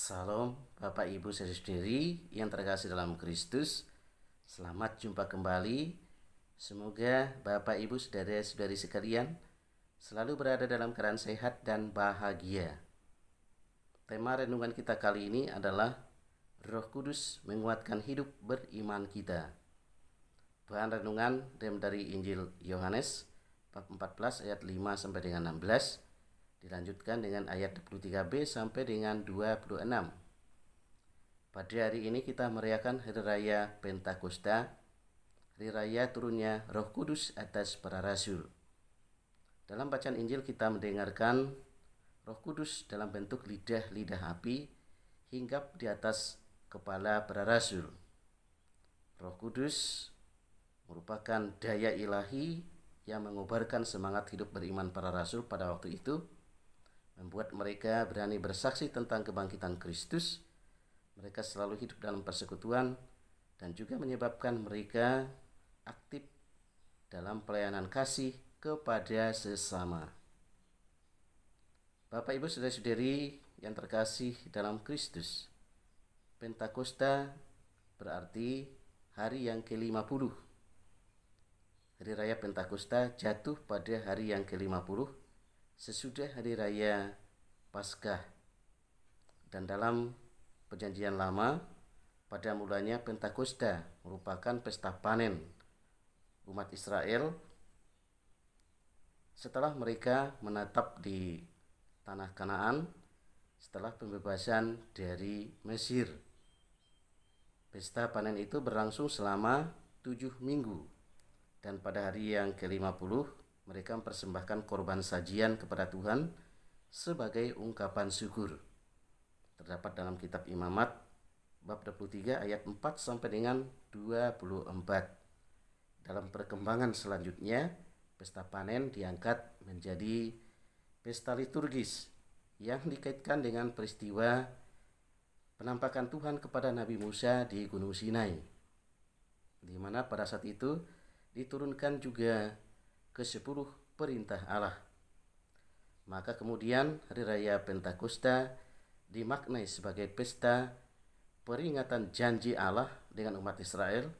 Salam Bapak Ibu saudari yang terkasih dalam Kristus. Selamat jumpa kembali. Semoga Bapak Ibu saudara-saudari sekalian selalu berada dalam keadaan sehat dan bahagia. Tema renungan kita kali ini adalah Roh Kudus menguatkan hidup beriman kita. Bahan renungan dari Injil Yohanes bab 14 ayat 5 sampai dengan 16. Dilanjutkan dengan ayat 23b sampai dengan 26. Pada hari ini kita merayakan Hari Raya Pentakosta, Hari Raya turunnya Roh Kudus atas para rasul. Dalam bacaan Injil kita mendengarkan Roh Kudus dalam bentuk lidah-lidah api hinggap di atas kepala para rasul. Roh Kudus merupakan daya ilahi yang mengobarkan semangat hidup beriman para rasul pada waktu itu, membuat mereka berani bersaksi tentang kebangkitan Kristus. Mereka selalu hidup dalam persekutuan dan juga menyebabkan mereka aktif dalam pelayanan kasih kepada sesama. Bapak Ibu saudara-saudari yang terkasih dalam Kristus, Pentakosta berarti hari yang ke-50. Hari Raya Pentakosta jatuh pada hari yang ke-50 sesudah Hari Raya Paskah. Dan dalam Perjanjian Lama, pada mulanya Pentakosta merupakan pesta panen umat Israel setelah mereka menetap di tanah Kanaan setelah pembebasan dari Mesir. Pesta panen itu berlangsung selama 7 minggu, dan pada hari yang ke-50 mereka mempersembahkan korban sajian kepada Tuhan sebagai ungkapan syukur. Terdapat dalam kitab Imamat bab 23 ayat 4 sampai dengan 24. Dalam perkembangan selanjutnya, pesta panen diangkat menjadi pesta liturgis yang dikaitkan dengan peristiwa penampakan Tuhan kepada Nabi Musa di Gunung Sinai, di mana pada saat itu diturunkan juga ke-10 perintah Allah. Maka kemudian Hari Raya Pentakosta dimaknai sebagai pesta peringatan janji Allah dengan umat Israel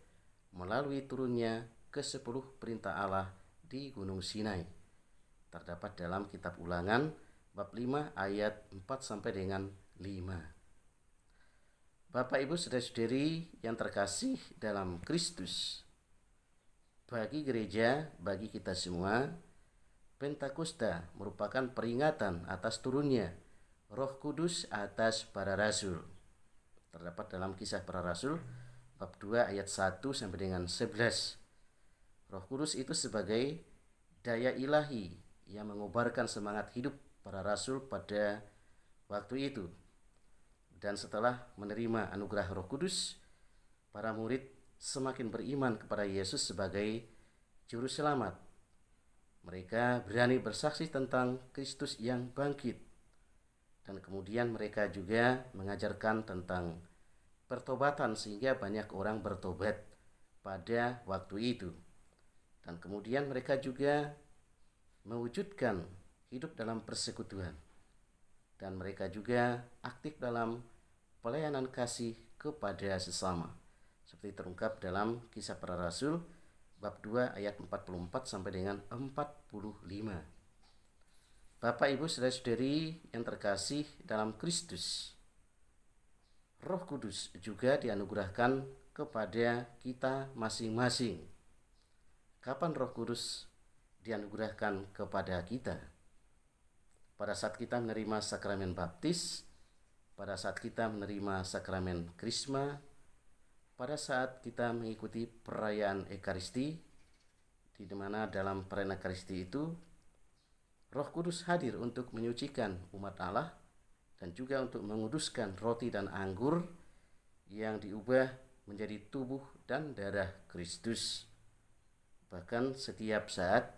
melalui turunnya ke-10 perintah Allah di Gunung Sinai. Terdapat dalam kitab Ulangan bab 5 ayat 4 sampai dengan 5. Bapak Ibu saudara-saudari yang terkasih dalam Kristus, bagi gereja, bagi kita semua, Pentakosta merupakan peringatan atas turunnya Roh Kudus atas para rasul. Terdapat dalam Kisah Para Rasul bab 2 ayat 1 sampai dengan 11. Roh Kudus itu sebagai daya ilahi yang mengobarkan semangat hidup para rasul pada waktu itu. Dan setelah menerima anugerah Roh Kudus, para murid semakin beriman kepada Yesus sebagai juru selamat. Mereka berani bersaksi tentang Kristus yang bangkit, dan kemudian mereka juga mengajarkan tentang pertobatan sehingga banyak orang bertobat pada waktu itu. Dan kemudian mereka juga mewujudkan hidup dalam persekutuan, dan mereka juga aktif dalam pelayanan kasih kepada sesama, seperti terungkap dalam Kisah Para Rasul bab 2 ayat 44 sampai dengan 45. Bapak Ibu saudara-saudari yang terkasih dalam Kristus, Roh Kudus juga dianugerahkan kepada kita masing-masing. Kapan Roh Kudus dianugerahkan kepada kita? Pada saat kita menerima sakramen baptis, pada saat kita menerima sakramen krisma, pada saat kita mengikuti perayaan Ekaristi, di mana dalam perayaan Ekaristi itu Roh Kudus hadir untuk menyucikan umat Allah dan juga untuk menguduskan roti dan anggur yang diubah menjadi tubuh dan darah Kristus. Bahkan setiap saat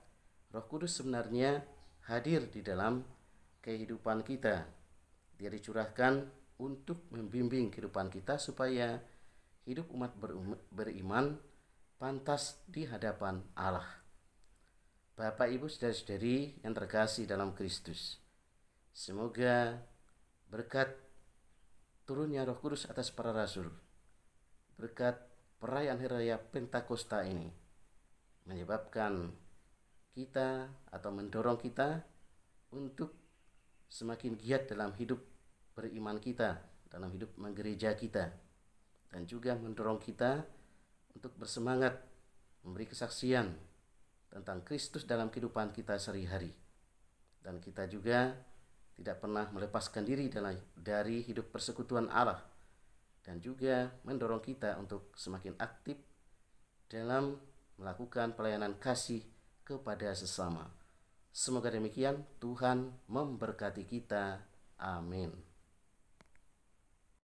Roh Kudus sebenarnya hadir di dalam kehidupan kita. Dia dicurahkan untuk membimbing kehidupan kita supaya hidup umat beriman pantas di hadapan Allah. Bapak Ibu saudara-saudari yang terkasih dalam Kristus, semoga berkat turunnya Roh Kudus atas para rasul, berkat perayaan Hari Raya Pentakosta ini menyebabkan kita atau mendorong kita untuk semakin giat dalam hidup beriman kita, dalam hidup menggereja kita, dan juga mendorong kita untuk bersemangat memberi kesaksian tentang Kristus dalam kehidupan kita sehari-hari. Dan kita juga tidak pernah melepaskan diri dari hidup persekutuan Allah, dan juga mendorong kita untuk semakin aktif dalam melakukan pelayanan kasih kepada sesama. Semoga demikian. Tuhan memberkati kita. Amin.